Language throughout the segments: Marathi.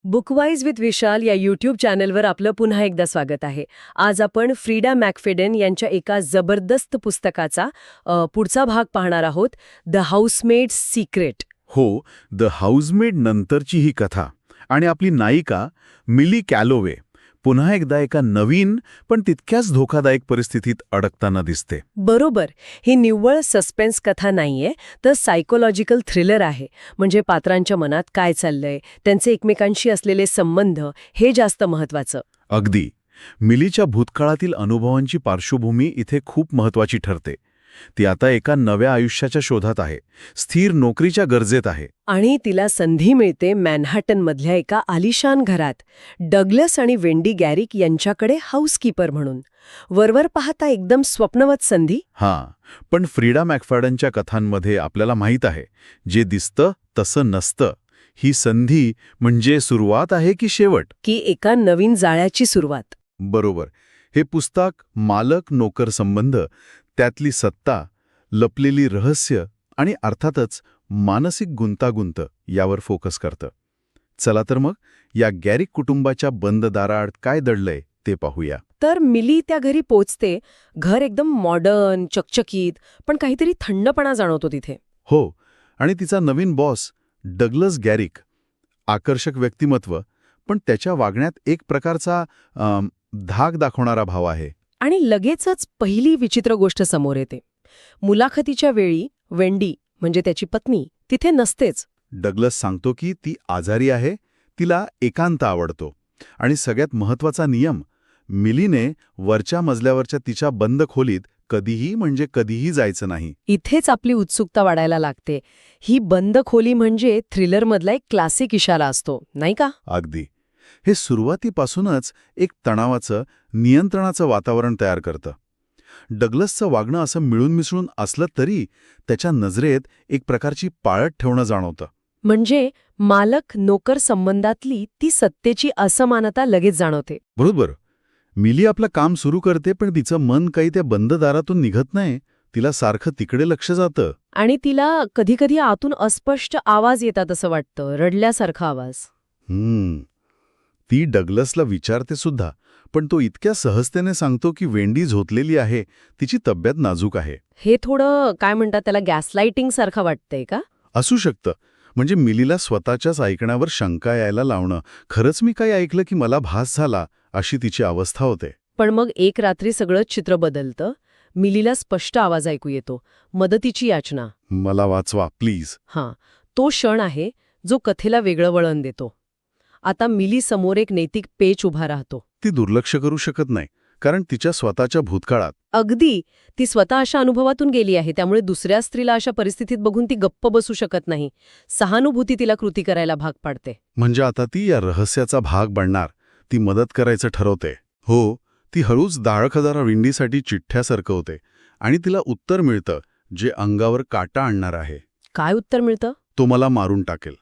बुकवाईज विथ विशाल या यूट्यूब चॅनलवर आपलं पुन्हा एकदा स्वागत आहे. आज आपण फ्रीडा मॅकफेडन यांच्या एका जबरदस्त पुस्तकाचा पुढचा भाग पाहणार आहोत, द हाऊसमेड्स सिक्रेट. हो, द हाऊसमेड नंतरची ही कथा आणि आपली नायिका मिली कॅलोवे पुन्हा एकदा एका नवीन पण तितक्याच धोकादायक परिस्थितीत अडकताना दिसते. बरोबर. ही निव्वळ सस्पेन्स कथा नाहीये, तर सायकोलॉजिकल थ्रिलर आहे. म्हणजे पात्रांच्या मनात काय चाललंय, त्यांचे एकमेकांशी असलेले संबंध, हे जास्त महत्वाचं. अगदी. मिलीच्या भूतकाळातील अनुभवांची पार्श्वभूमी इथे खूप महत्वाची ठरते. ती आता एका नव्या आयुष्याच्या शोधात आहे, स्थिर नोकरीच्या गरजेत आहे. आणि तिला संधी मिळते मॅनहॅटनमधल्या एका आलिशान घरात, डगलस आणि वेंडी गॅरिक यांच्याकडे हाऊसकीपर म्हणून. वरवर पाहता एकदम स्वप्नवत संधी. हां, पण फ्रीडा मॅकफॅडनच्या कथांमध्ये आपल्याला माहीत आहे, जे दिसतं तसं नसतं. ही संधी म्हणजे सुरुवात आहे की शेवट? की एका नवीन जाळ्याची सुरुवात. बरोबर. हे पुस्तक मालक नोकर संबंध, त्यातली सत्ता, लपलेली रहस्य आणि अर्थातच मानसिक गुंतागुंत यावर फोकस करतं. चला तर मग या गॅरिक कुटुंबाच्या बंद दाराआड काय दडलंय ते पाहूया. तर मिली त्या घरी पोचते. घर एकदम मॉडर्न, चकचकीत, पण काहीतरी थंडपणा जाणवतो तिथे. हो, आणि तिचा नवीन बॉस डगलस गॅरिक, आकर्षक व्यक्तिमत्व, पण त्याच्या वागण्यात एक प्रकारचा धाक दाखवणारा भाव आहे. आणि लगेचच पहिली विचित्र गोष्ट समोर येते. मुलाखतीच्या वेळी वेंडी म्हणजे त्याची पत्नी तिथे नसतेच. डगलस सांगतो की ती आजारी आहे, तिला एकांत आवडतो. आणि सगळ्यात महत्वाचा नियम, मिलीने वरच्या मजल्यावरच्या तिच्या बंद खोलीत कधीही म्हणजे कधीही जायचं नाही. इथेच आपली उत्सुकता वाढायला लागते. ही बंद खोली म्हणजे थ्रिलरमधला एक क्लासिक इशारा असतो, नाही का? अगदी. हे सुरुवातीपासूनच एक तणावाचं, नियंत्रणाचं वातावरण तयार करतं. डगलसचं वागणं असं मिळून मिसळून असलं तरी त्याच्या नजरेत एक प्रकारची पाळत ठेवणं जाणवतं. म्हणजे मालक नोकर संबंधातली ती सत्तेची असमानता लगेच जाणवते. बरोबर. मिली आपलं काम सुरू करते, पण तिचं मन काही त्या बंद दारातून निघत नाही. तिला सारखं तिकडे लक्ष जातं. आणि तिला कधीकधी आतून अस्पष्ट आवाज येतात असं वाटतं, रडल्यासारखा आवाज. ती डगलसला विचारते सुद्धा, पण तो इतक्या सहजतेने सांगतो की वेंडी झोतलेली आहे, तिची तब्येत नाजूक आहे. हे थोडं काय म्हणतात त्याला, गॅसलाइटिंग सारखं वाटतंय का? असू शकतं. म्हणजे मिलीला स्वतःच्याच ऐकण्यावर शंका यायला लावणं, खरंच मी काही ऐकलं की मला भास झाला, अशी तिची अवस्था होते. पण मग एक रात्री सगळं चित्र बदलतं. मिलीला स्पष्ट आवाज ऐकू येतो, मदतीची याचना. मला वाचवा प्लीज. हां, तो क्षण आहे जो कथेला वेगळं वळण देतो. आता मिली समोर एक नैतिक पेच उभा राहतो. ती दुर्लक्ष करू शकत नाही, कारण तिच्या स्वतःच्या भूतकाळात. अगदी. ती स्वतः अशा अनुभवातून गेली आहे, त्यामुळे दुसऱ्या स्त्रीला अशा परिस्थितीत बघून ती गप्प बसू शकत नाही. सहानुभूती तिला कृती करायला भाग पाडते. म्हणजे आता ती या रहस्याचा भाग बनणार, ती मदत करायचं ठरवते. हो, ती हळूच दाळखदारा विंडीसाठी चिठ्ठ्या सरकवते आणि तिला उत्तर मिळतं जे अंगावर काटा आणणार आहे. काय उत्तर मिळतं? तो मला मारून टाकेल.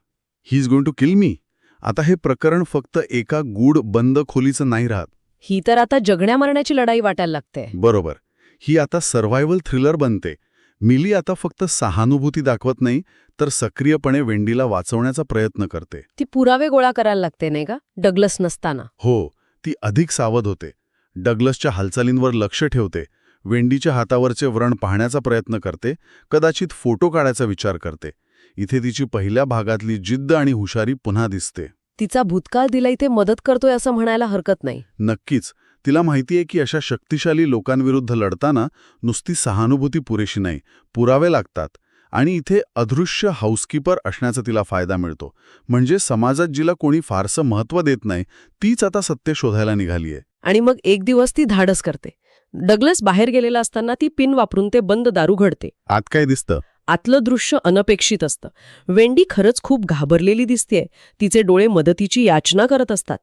He is going to kill me. आता हे प्रकरण फक्त एका गूढ बंद खोलीचं नाही राहत. ही तर आता जगण्या मरण्याची लढाई वाटायला लागते. बरोबर. ही आता सर्व्हायव्हल थ्रिलर बनते. मिली आता फक्त सहानुभूती दाखवत नाही, तर सक्रियपणे वेंडीला वाचवण्याचा प्रयत्न करते. ती पुरावे गोळा करायला लागते, नाही का, डगलस नसताना? हो, ती अधिक सावध होते. डगलसच्या हालचालींवर लक्ष ठेवते, वेंडीच्या हातावरचे व्रण पाहण्याचा प्रयत्न करते, कदाचित फोटो काढायचा विचार करते. इथे तिची पहिल्या भागातली जिद्द आणि हुशारी पुन्हा दिसते. तिचा भूतकाळ तिला इथे मदत करतोय असं म्हणायला हरकत नाही. नक्कीच. तिला माहितीये की अशा शक्तिशाली लोकांविरुद्ध लढताना नुसती सहानुभूती पुरेशी नाही, पुरावे लागतात. आणि इथे अदृश्य हाऊसकीपर असण्याचा तिला फायदा मिळतो. म्हणजे समाजात जिला कोणी फारसं महत्त्व देत नाही, तीच आता सत्य शोधायला निघालीये. आणि मग एक दिवस ती धाडस करते. डगलस बाहेर गेलेला असताना ती पिन वापरून ते बंद दारू घडते. आत काय दिसतं? आतलं दृश्य अनपेक्षित असतं. वेंडी खरंच खूप घाबरलेली दिसतेय. तिचे डोळे मदतीची याचना करत असतात.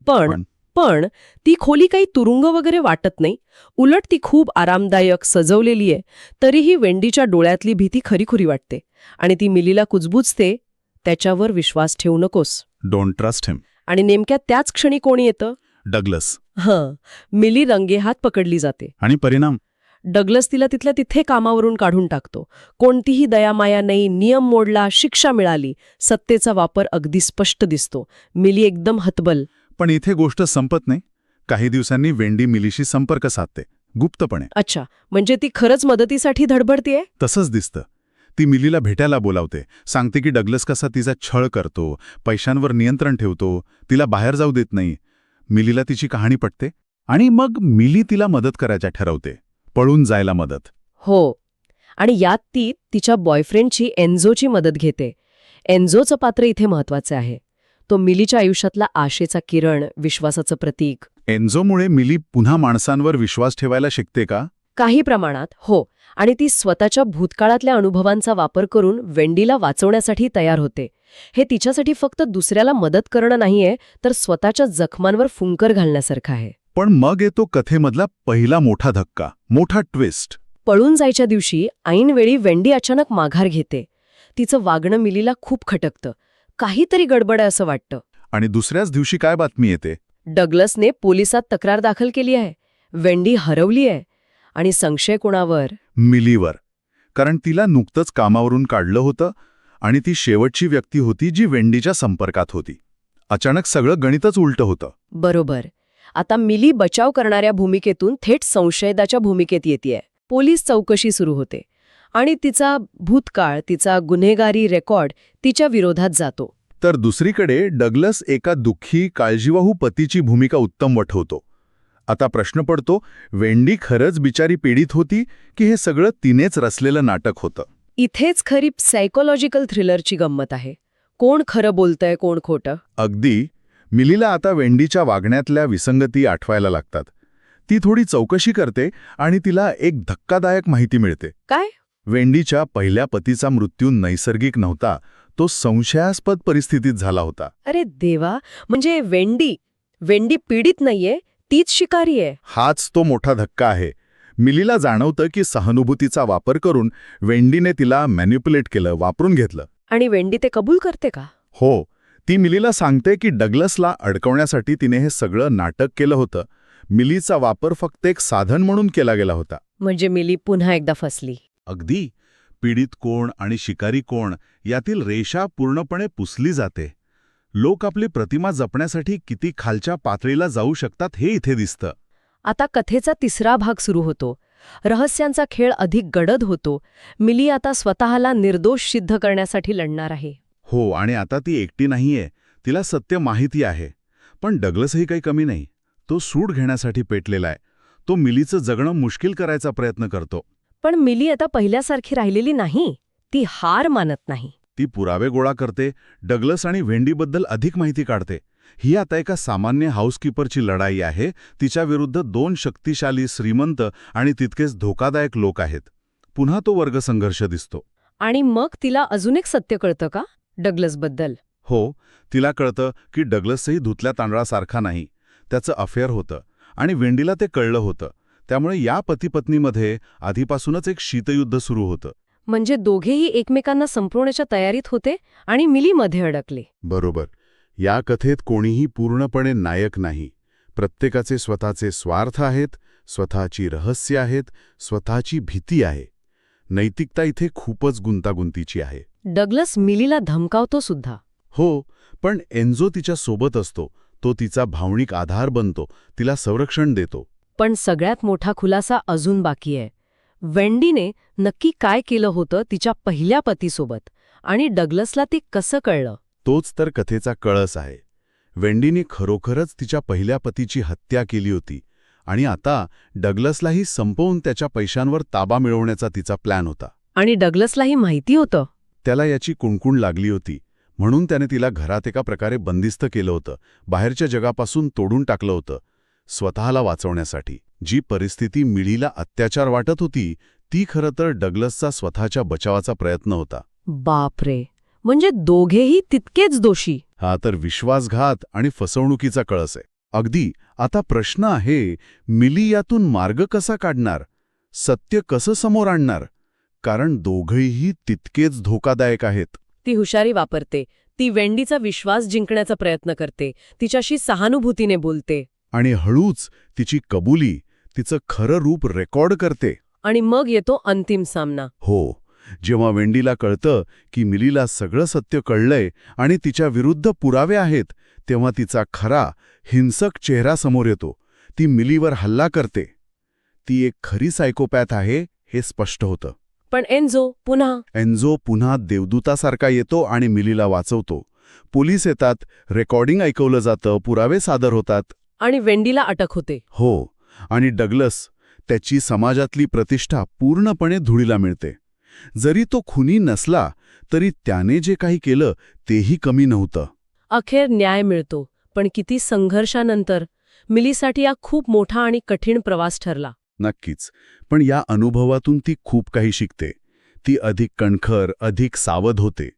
पण ती खोली काही तुरुंग वगैरे वाटत नाही. उलट ती खूप आरामदायक, सजवलेली आहे. तरीही वेंडीच्या डोळ्यातली भीती खरीखुरी वाटते. आणि ती मिलीला कुजबुजते, त्याच्यावर विश्वास ठेवू नकोस. डोंट ट्रस्ट हिम. आणि नेमक्या त्याच क्षणी कोणी येतं? डगलस. मिली रंगेहात पकडली जाते. आणि परिणाम? डगलस तिला तिथल्या तिथे कामावरून काढून टाकतो. कोणतीही दयामाया नाही, नियम मोडला, शिक्षा मिळाली. सत्तेचा वापर अगदी स्पष्ट दिसतो. मिली एकदम हतबल. पण इथे गोष्ट संपत नाही. काही दिवसांनी वेंडी मिलीशी संपर्क साधते, गुप्तपणे. अच्छा, म्हणजे ती खरंच मदतीसाठी धडपडतीये? तसंच दिसतं. ती मिलीला भेटायला बोलावते, सांगते की डगलस कसा तिचा छळ करतो, पैशांवर नियंत्रण ठेवतो, तिला बाहेर जाऊ देत नाही. मिलीला तिची कहाणी पटते आणि मग मिली तिला मदत करायच्या ठरवते, पळून जायला मदत. हो. आणि यात ती तिच्या बॉयफ्रेंडची एन्झोची मदत घेते. एन्झोचं पात्र इथे महत्वाचं आहे. तो मिलीच्या आयुष्यातला आशेचा किरण, विश्वासाचं प्रतीक. एन्झोमुळे मिली पुन्हा माणसांवर विश्वास ठेवायला शिकते का? काही प्रमाणात हो. आणि ती स्वतःच्या भूतकाळातल्या अनुभवांचा वापर करून वेंडीला वाचवण्यासाठी तयार होते. हे तिच्यासाठी फक्त दुसऱ्याला मदत करणं नाहीये, तर स्वतःच्या जखमांवर फुंकर घालण्यासारखं आहे. पण मग येतो कथेमधला पहिला मोठा धक्का, मोठा ट्विस्ट. पळून जायच्या दिवशी ऐनवेळी वेंडी अचानक माघार घेते. तिचं वागणं मिलीला खूप खटकतं. काहीतरी गडबड आहे असं वाटतं. आणि दुसऱ्याच दिवशी काय बातमी येते? डगलसने पोलिसात तक्रार दाखल केली आहे. वेंडी हरवली आहे. आणि संशय कोणावर? मिलीवर. कारण तिला नुकतंच कामावरून काढलं होतं आणि ती शेवटची व्यक्ती होती जी वेंडीच्या संपर्कात होती. अचानक सगळं गणितच उलटं होतं. बरोबर. आता मिली बचाव करणाऱ्या भूमिकेतून थेट संशयदाच्या भूमिकेत येतेय. पोलीस चौकशी सुरू होते आणि तिचा भूतकाळ, तिचा गुन्हेगारी रेकॉर्ड तिच्या विरोधात जातो. तर दुसरीकडे डगलस एका दुःखी, काळजीवाहू पतीची भूमिका उत्तम वठवतो. आता प्रश्न पडतो, वेंडी खरंच बिचारी पीडित होती की हे सगळं तिनेच रचलेलं नाटक होतं? इथेच खरी सायकोलॉजिकल थ्रिलरची गंमत आहे. कोण खरं बोलतंय, कोण खोटं? अगदी. मिलीला आता वेंडीच्या वागण्यातल्या विसंगती आठवायला लागतात. ती थोडी चौकशी करते आणि तिला एक धक्कादायक माहिती मिळते. काय? वेंडीच्या पहिल्या पतीचा मृत्यू नैसर्गिक नव्हता, तो संशयास्पद परिस्थितीत झाला होता. अरे देवा, म्हणजे वेंडी पीडित नाहीये, तीच शिकारी आहे. हाच तो मोठा धक्का आहे. मिलीला जाणवतं की सहानुभूतीचा वापर करून वेंडीने तिला मॅन्युप्युलेट केलं, वापरून घेतलं. आणि वेंडी ते कबूल करते का? हो. ती मिलीला सांगते की डगलसला अडकवण्यासाठी तिने हे सगळं नाटक केलं होतं. मिलीचा वापर फक्त एक साधन म्हणून केला गेला होता. म्हणजे मिली पुन्हा एकदा फसली. अगदी. पीडित कोण आणि शिकारी कोण यातील रेषा पूर्णपणे पुसली जाते. लोक आपली प्रतिमा जपण्यासाठी किती खालच्या पातळीला जाऊ शकतात हे इथे दिसतं. आता कथेचा तिसरा भाग सुरू होतो. रहस्यांचा खेळ अधिक गडद होतो. मिली आता स्वतःला निर्दोष सिद्ध करण्यासाठी लढणार आहे. हो, आणि आता ती एकटी नाहीये. तिला सत्य माहिती आहे. पण डगलसही काही कमी नाही. तो सूड घेण्यासाठी पेटलेला आहे. तो मिलीचं जगणं मुश्किल करायचा प्रयत्न करतो. पण मिली आता पहिल्यासारखी राहिलेली नाही. ती हार मानत नाही. ती पुरावे गोळा करते, डगलस आणि वेंडीबद्दल अधिक माहिती काढते. ही आता एका सामान्य हाऊसकीपरची लढाई आहे. तिच्या विरुद्ध दोन शक्तिशाली, श्रीमंत आणि तितकेच धोकादायक लोक आहेत. पुन्हा तो वर्गसंघर्ष दिसतो. आणि मग तिला अजून एक सत्य कळतं का डगलसबद्दल? हो, तिला कळतं की डगलसही धुतल्या तांदळासारखा नाही. त्याचं अफेअर होतं आणि वेंडीला ते कळलं होतं. त्यामुळे या पती-पत्नीमध्ये आधीपासूनच एक शीतयुद्ध सुरू होतं. म्हणजे दोघेही एकमेकांना संपवण्याच्या तयारीत होते आणि मिली मध्ये अडकले. बरोबर. या कथेत कोणीही पूर्णपणे नायक नाही. प्रत्येकाचे स्वतःचे स्वार्थ आहेत, स्वतःची रहस्य आहेत, स्वतःची भीती आहे. नैतिकता इथे खूपच गुंतागुंतीची आहे. डगलस मिलीला धमकावतो सुद्धा. हो, पण एन्झो तिच्या सोबत असतो. तो तिचा भावनिक आधार बनतो, तिला संरक्षण देतो. पण सगळ्यात मोठा खुलासा अजून बाकी आहे. वेंडीने नक्की काय केलं होतं तिच्या पहिल्या पतीसोबत आणि डगलसला ते कसं कळलं? तोच तर कथेचा कळस आहे. वेंडीने खरोखरच तिच्या पहिल्या पतीची हत्या केली होती आणि आता डगलसलाही संपवून त्याच्या पैशांवर ताबा मिळवण्याचा तिचा प्लॅन होता. आणि डगलसलाही माहिती होतं. त्याला याची कुणकुण लागली होती. म्हणून त्याने तिला घरात एका प्रकारे बंदिस्त केलं होतं, बाहेरच्या जगापासून तोडून टाकलं होतं, स्वतःला वाचवण्यासाठी. जी परिस्थिती मिलीला अत्याचार वाटत होती, ती खरं तर डगलसचा स्वतःच्या बचावाचा प्रयत्न होता. बापरे, म्हणजे दोघेही तितकेच दोषी. हा तर विश्वासघात आणि फसवणुकीचा कळस आहे. अगदी. आता प्रश्न आहे, मिली यातून मार्ग कसा काढणार? सत्य कसं समोर आणणार? कारण दोघंही तितकेच धोकादायक आहेत. ती हुशारी वापरते. ती वेंडीचा विश्वास जिंकण्याचा प्रयत्न करते. तिच्याशी सहानुभूतीने बोलते. आणि हळूच तिची कबुली, तिचं खरं रूप रेकॉर्ड करते. आणि मग येतो अंतिम सामना. हो, जेव्हा वेंडीला कळतं की मिलीला सगळं सत्य कळलंय आणि तिच्या विरुद्ध पुरावे आहेत, तेव्हा तिचा खरा, हिंसक चेहरा समोर येतो. ती मिलीवर हल्ला करते. ती एक खरी सायकोपॅथ आहे हे स्पष्ट होतं. पण एन्झो पुन्हा देवदूतासारखा येतो आणि मिलीला वाचवतो. पोलीस येतात, रेकॉर्डिंग ऐकवलं जातं, पुरावे सादर होतात. आणि वेंडीला अटक होते. हो, आणि डग्लस, त्याची समाजातली प्रतिष्ठा पूर्णपणे धुळीला मिळते. जरी तो खुनी नसला तरी त्याने जे काही केलं तेही कमी नव्हतं. अखेर न्याय मिळतो, पण किती संघर्षानंतर. मिलीसाठी हा खूप मोठा आणि कठीण प्रवास ठरला. नक्कीच, पण या अनुभवातून ती खूप काही शिकते. ती अधिक कणखर, अधिक सावध होते.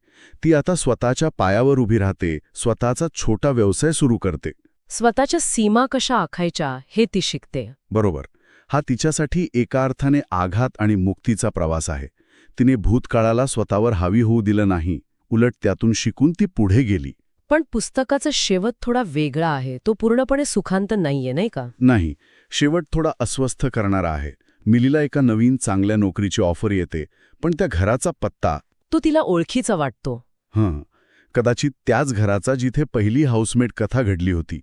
ती आता स्वतःच्या पायावर उभी राहते, स्वतःचा छोटा व्यवसाय सुरू करते. स्वतःच्या सीमा कशा आखायच्या हे ती शिकते. बरोबर. हा तिच्यासाठी एका अर्थाने आघात आणि मुक्तीचा प्रवास आहे. तिने भूतकाळाला स्वतःवर हावी होऊ दिलं नाही, उलट त्यातून शिकून ती पुढे गेली. पण पुस्तकाचा शेवट थोडा वेगळा आहे. तो पूर्णपणे सुखांत नाहीये, नाही का? नाही, शेवट थोडा अस्वस्थ करणारा आहे. मिलीला एका नवीन चांगल्या नोकरीची ऑफर येते, पण त्या घराचा पत्ता तो तिला ओळखीचा वाटतो. कदाचित त्याच घराचा जिथे पहिली हाऊसमेट कथा घडली होती.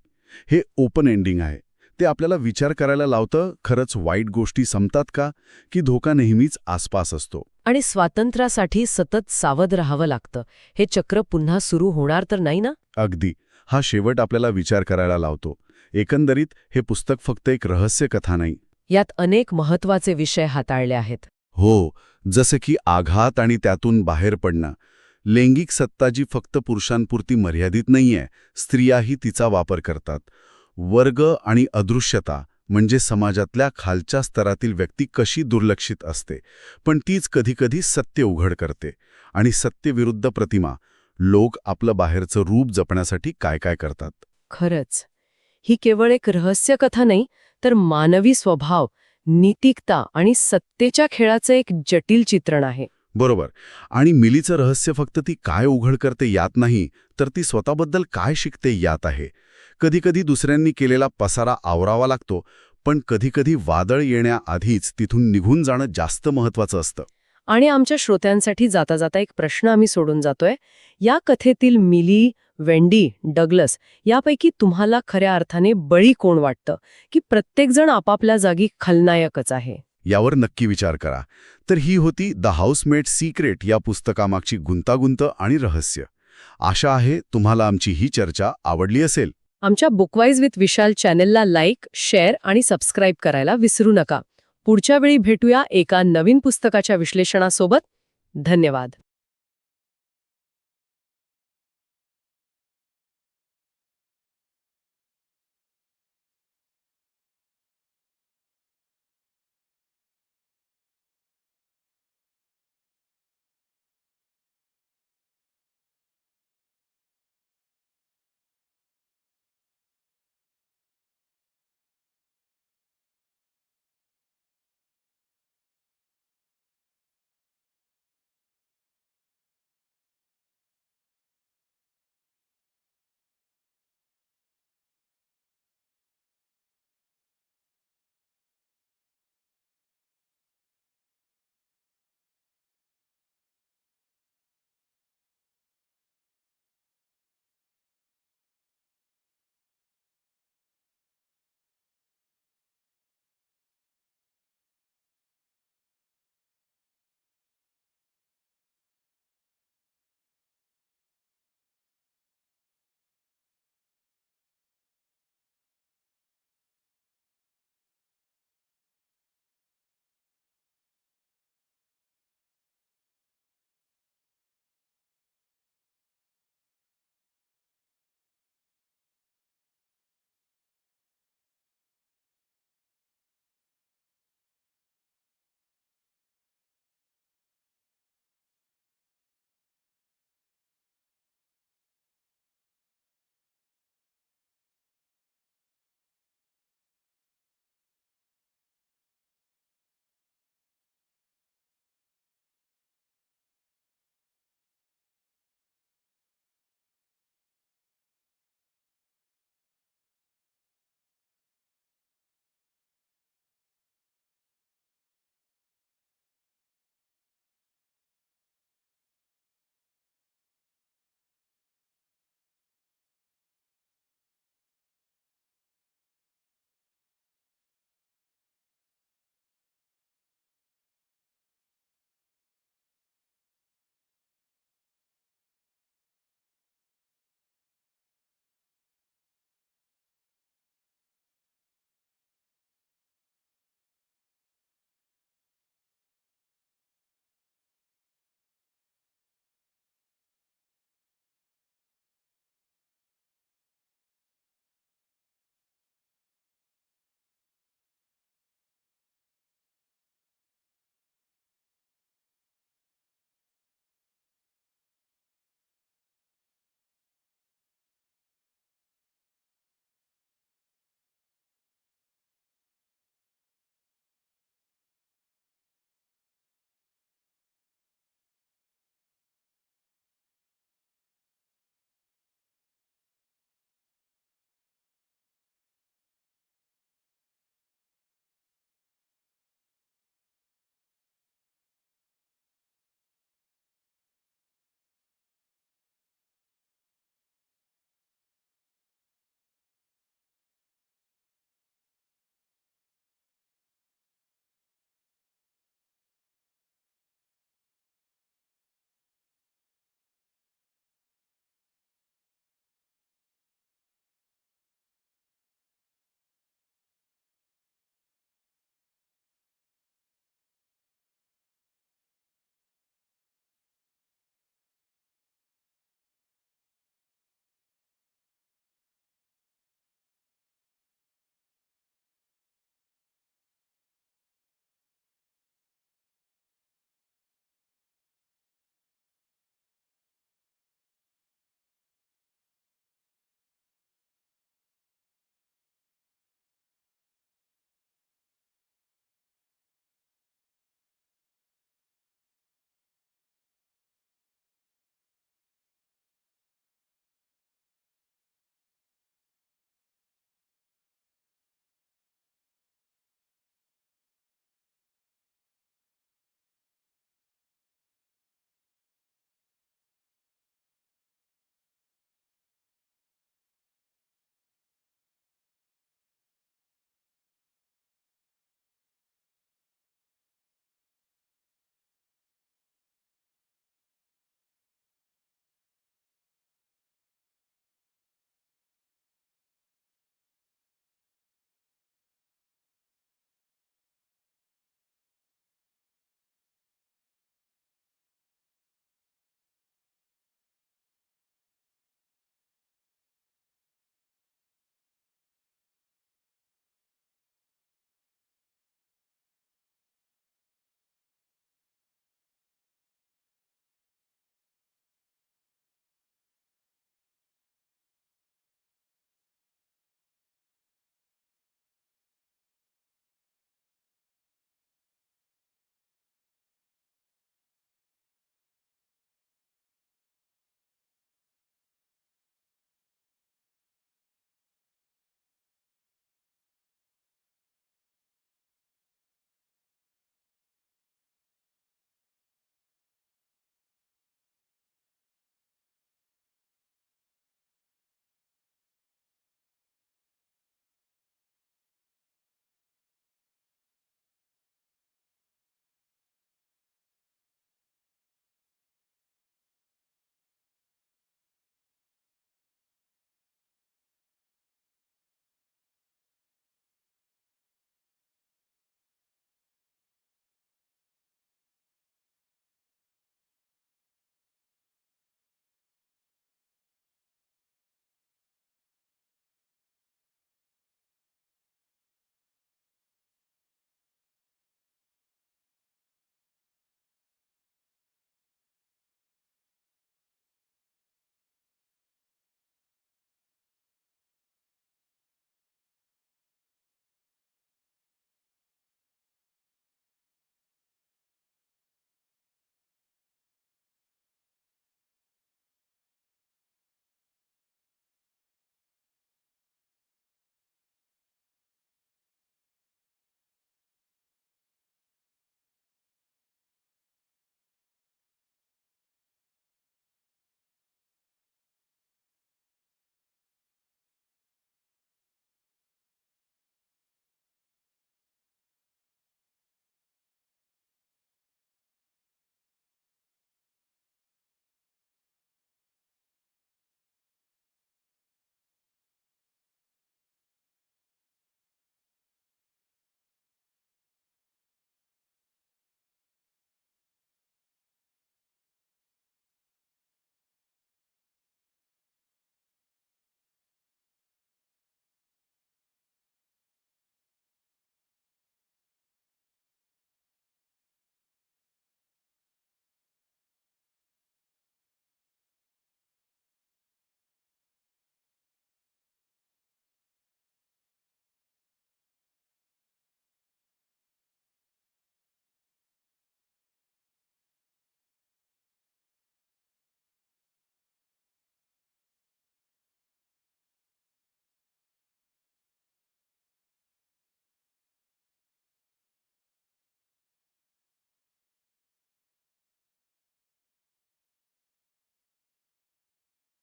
हे ओपन एंडिंग आहे. ते आपल्याला विचार करायला लावतं, खरंच वाईट गोष्टी संपतात का, की धोका नेहमीच आसपास असतो? आणि स्वातंत्र्यासाठी सतत सावध राहावं लागतं. हे चक्र पुन्हा सुरू होणार तर नाही ना? अगदी. हा शेवट आपल्याला विचार करायला लावतो. एकंदरीत हे पुस्तक फक्त एक रहस्य कथा नाही. यात अनेक महत्वाचे विषय हाताळले आहेत. हो, जसे की आघात आणि त्यातून बाहेर पडणं. लैंगिक सत्ता जी फक्त पुरुषांपुरती मर्यादित नाहीये, स्त्रियाही तिचा वापर करतात. वर्ग आणि अदृश्यता, म्हणजे समाजातल्या खालच्या स्तरातील व्यक्ती कशी दुर्लक्षित असते, पण तीच कधीकधी सत्य उघड करते. आणि सत्यविरुद्ध प्रतिमा, लोक आपलं बाहेरचं रूप जपण्यासाठी काय काय करतात. खरंच, ही केवळ एक रहस्यकथा नाही, तर मानवी स्वभाव, नीतिकता आणि सत्तेच्या खेळाचं एक जटिल चित्रण आहे. बरोबर. आणि मिलीचं रहस्य फक्त ती काय उघड करते यात नाही, तर ती स्वतःबद्दल काय शिकते यात आहे. कधीकधी दुसऱ्यांनी केलेला पसारा आवरावा लागतो, पण कधीकधी वादळ येण्याआधीच तिथून निघून जाणं जास्त महत्वाचं असतं. आणि आमच्या श्रोत्यांसाठी जाता जाता एक प्रश्न आम्ही सोडून जातोय. या कथेतील मिली, वेंडी, डग्लस यापैकी तुम्हाला खऱ्या अर्थाने बळी कोण वाटतं, की प्रत्येकजण आपापल्या जागी खलनायकच आहे? यावर नक्की विचार करा. तर ही होती द हाऊसमेट सिक्रेट या पुस्तकामागची गुंतागुंत आणि रहस्य. आशा आहे तुम्हाला आमची ही चर्चा आवडली असेल. आमच्या बुकवाईज विथ विशाल चॅनेलला लाईक, शेअर आणि सबस्क्राईब करायला विसरू नका. पुढच्या वेळी भेटूया एका नवीन पुस्तकाच्या विश्लेषणासोबत. धन्यवाद.